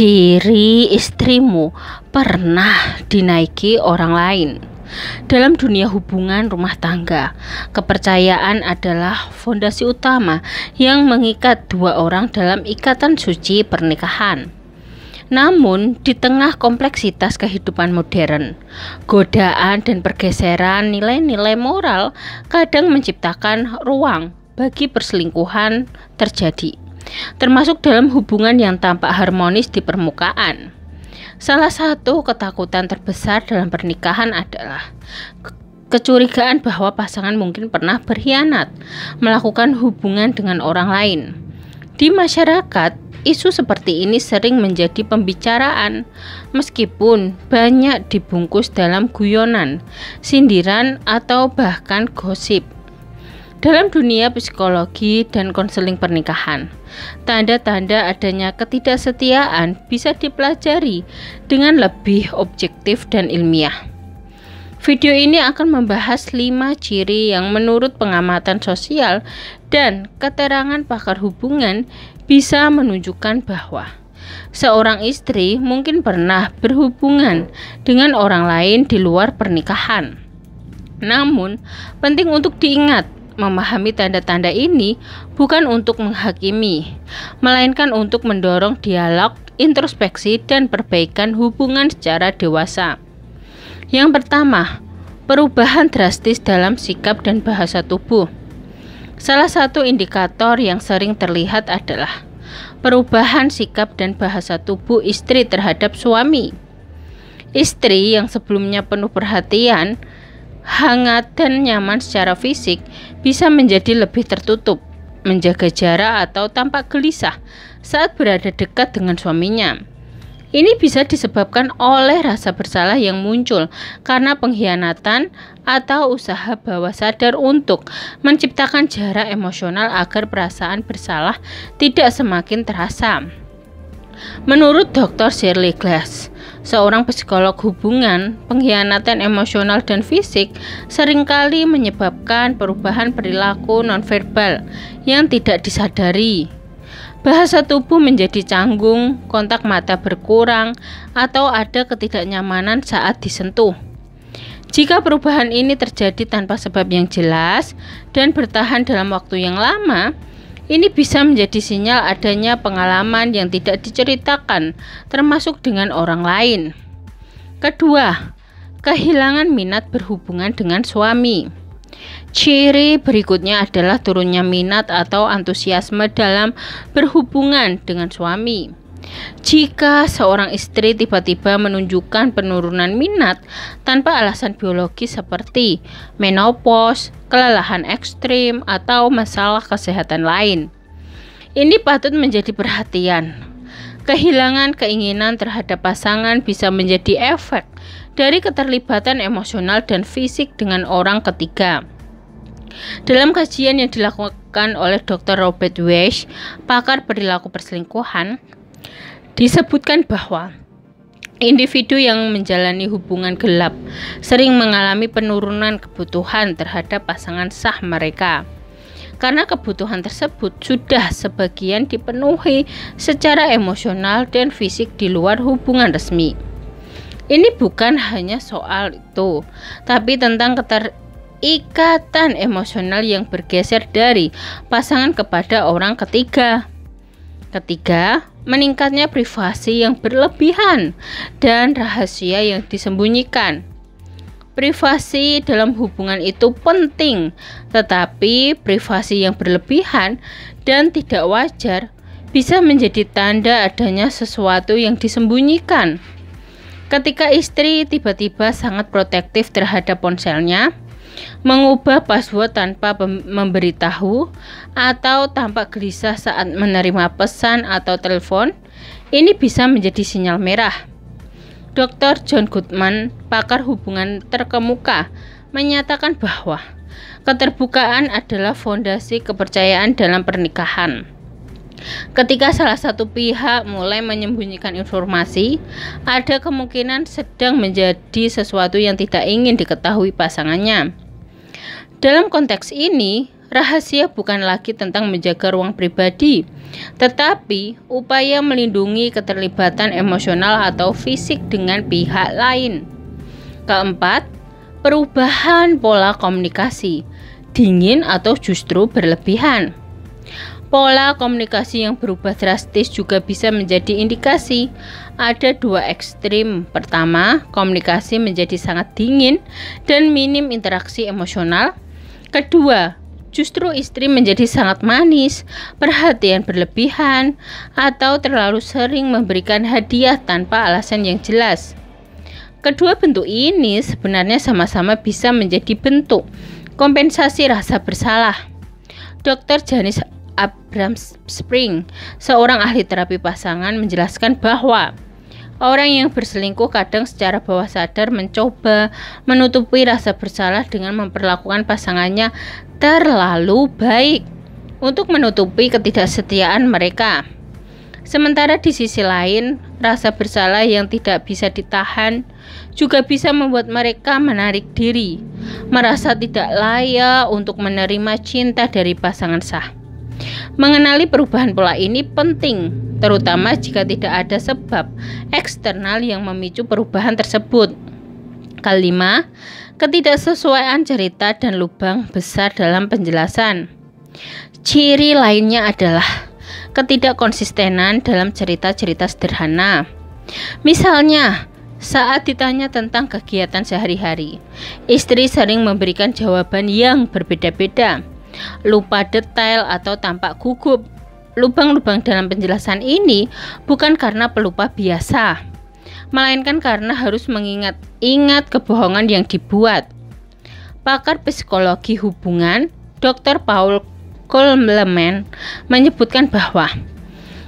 Ciri istrimu pernah dinaiki orang lain. Dalam dunia hubungan rumah tangga, kepercayaan adalah fondasi utama yang mengikat dua orang dalam ikatan suci pernikahan. Namun, di tengah kompleksitas kehidupan modern, godaan dan pergeseran nilai-nilai moral kadang menciptakan ruang bagi perselingkuhan terjadi, termasuk dalam hubungan yang tampak harmonis di permukaan. Salah satu ketakutan terbesar dalam pernikahan adalah kecurigaan bahwa pasangan mungkin pernah berkhianat, melakukan hubungan dengan orang lain. Di masyarakat, isu seperti ini sering menjadi pembicaraan, meskipun banyak dibungkus dalam guyonan, sindiran, atau bahkan gosip. Dalam dunia psikologi dan konseling pernikahan, tanda-tanda adanya ketidaksetiaan bisa dipelajari dengan lebih objektif dan ilmiah. Video ini akan membahas 5 ciri yang menurut pengamatan sosial dan keterangan pakar hubungan bisa menunjukkan bahwa seorang istri mungkin pernah berhubungan dengan orang lain di luar pernikahan. Namun, penting untuk diingat, memahami tanda-tanda ini bukan untuk menghakimi, melainkan untuk mendorong dialog, introspeksi, dan perbaikan hubungan secara dewasa. Yang pertama, perubahan drastis dalam sikap dan bahasa tubuh. Salah satu indikator yang sering terlihat adalah perubahan sikap dan bahasa tubuh istri terhadap suami. Istri yang sebelumnya penuh perhatian, hangat, dan nyaman secara fisik bisa menjadi lebih tertutup, menjaga jarak, atau tampak gelisah saat berada dekat dengan suaminya. Ini bisa disebabkan oleh rasa bersalah yang muncul karena pengkhianatan atau usaha bawah sadar untuk menciptakan jarak emosional agar perasaan bersalah tidak semakin terasa. Menurut Dr. Shirley Glass, seorang psikolog hubungan, pengkhianatan emosional dan fisik seringkali menyebabkan perubahan perilaku nonverbal yang tidak disadari. Bahasa tubuh menjadi canggung, kontak mata berkurang, atau ada ketidaknyamanan saat disentuh. Jika perubahan ini terjadi tanpa sebab yang jelas dan bertahan dalam waktu yang lama, ini bisa menjadi sinyal adanya pengalaman yang tidak diceritakan, termasuk dengan orang lain. Kedua, kehilangan minat berhubungan dengan suami. Ciri berikutnya adalah turunnya minat atau antusiasme dalam berhubungan dengan suami. Jika seorang istri tiba-tiba menunjukkan penurunan minat tanpa alasan biologis seperti menopause, kelelahan ekstrim, atau masalah kesehatan lain, ini patut menjadi perhatian. Kehilangan keinginan terhadap pasangan bisa menjadi efek dari keterlibatan emosional dan fisik dengan orang ketiga. Dalam kajian yang dilakukan oleh Dr. Robert Weiss, pakar perilaku perselingkuhan, disebutkan bahwa individu yang menjalani hubungan gelap sering mengalami penurunan kebutuhan terhadap pasangan sah mereka, karena kebutuhan tersebut sudah sebagian dipenuhi secara emosional dan fisik di luar hubungan resmi. Ini bukan hanya soal itu, tapi tentang ikatan emosional yang bergeser dari pasangan kepada orang ketiga. Ketiga, meningkatnya privasi yang berlebihan dan rahasia yang disembunyikan. Privasi dalam hubungan itu penting, tetapi privasi yang berlebihan dan tidak wajar bisa menjadi tanda adanya sesuatu yang disembunyikan. Ketika istri tiba-tiba sangat protektif terhadap ponselnya, mengubah password tanpa memberitahu, atau tampak gelisah saat menerima pesan atau telepon, ini bisa menjadi sinyal merah. Dr. John Gottman, pakar hubungan terkemuka, menyatakan bahwa keterbukaan adalah fondasi kepercayaan dalam pernikahan. Ketika salah satu pihak mulai menyembunyikan informasi, ada kemungkinan sedang menjadi sesuatu yang tidak ingin diketahui pasangannya. Dalam konteks ini, Rahasia bukan lagi tentang menjaga ruang pribadi, tetapi upaya melindungi keterlibatan emosional atau fisik dengan pihak lain. Keempat, perubahan pola komunikasi, dingin atau justru berlebihan. Pola komunikasi yang berubah drastis juga bisa menjadi indikasi ada dua ekstrim. Pertama, komunikasi menjadi sangat dingin dan minim interaksi emosional. Kedua, justru istri menjadi sangat manis, perhatian berlebihan, atau terlalu sering memberikan hadiah tanpa alasan yang jelas. Kedua bentuk ini sebenarnya sama-sama bisa menjadi bentuk kompensasi rasa bersalah. Dr. Janice Abrams-Spring, seorang ahli terapi pasangan, menjelaskan bahwa orang yang berselingkuh kadang secara bawah sadar mencoba menutupi rasa bersalah dengan memperlakukan pasangannya terlalu baik untuk menutupi ketidaksetiaan mereka. Sementara di sisi lain, rasa bersalah yang tidak bisa ditahan juga bisa membuat mereka menarik diri, merasa tidak layak untuk menerima cinta dari pasangan sah. Mengenali perubahan pola ini penting, terutama jika tidak ada sebab eksternal yang memicu perubahan tersebut. Kelima, ketidaksesuaian cerita dan lubang besar dalam penjelasan. Ciri lainnya adalah ketidakkonsistenan dalam cerita-cerita sederhana. Misalnya, saat ditanya tentang kegiatan sehari-hari, istri sering memberikan jawaban yang berbeda-beda, lupa detail atau tampak gugup. Lubang-lubang dalam penjelasan ini bukan karena pelupa biasa, melainkan karena harus mengingat kebohongan yang dibuat. Pakar psikologi hubungan, Dr. Paul Coleman, menyebutkan bahwa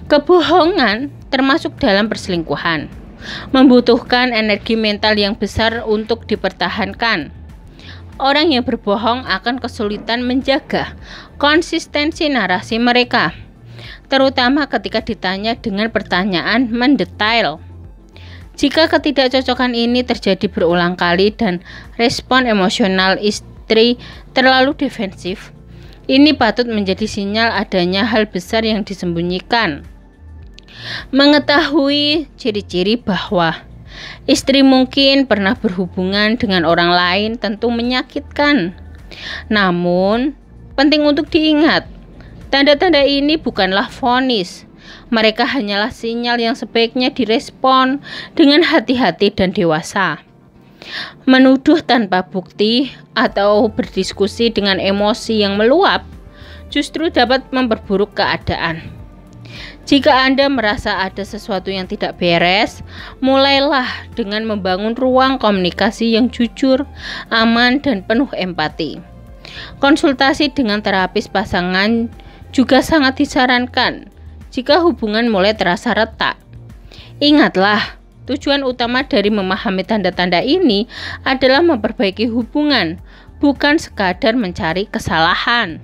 kebohongan termasuk dalam perselingkuhan membutuhkan energi mental yang besar untuk dipertahankan. Orang yang berbohong akan kesulitan menjaga konsistensi narasi mereka, terutama ketika ditanya dengan pertanyaan mendetail. Jika ketidakcocokan ini terjadi berulang kali dan respon emosional istri terlalu defensif, ini patut menjadi sinyal adanya hal besar yang disembunyikan. Mengetahui ciri-ciri bahwa istri mungkin pernah berhubungan dengan orang lain tentu menyakitkan. Namun, penting untuk diingat, tanda-tanda ini bukanlah vonis. Mereka hanyalah sinyal yang sebaiknya direspon dengan hati-hati dan dewasa. Menuduh tanpa bukti atau berdiskusi dengan emosi yang meluap justru dapat memperburuk keadaan. Jika Anda merasa ada sesuatu yang tidak beres, mulailah dengan membangun ruang komunikasi yang jujur, aman, dan penuh empati. Konsultasi dengan terapis pasangan juga sangat disarankan jika hubungan mulai terasa retak. Ingatlah, tujuan utama dari memahami tanda-tanda ini adalah memperbaiki hubungan, bukan sekadar mencari kesalahan.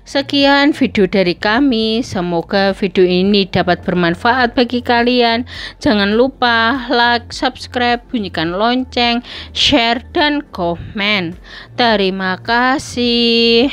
Sekian video dari kami, semoga video ini dapat bermanfaat bagi kalian. Jangan lupa like, subscribe, bunyikan lonceng, share, dan komen. Terima kasih.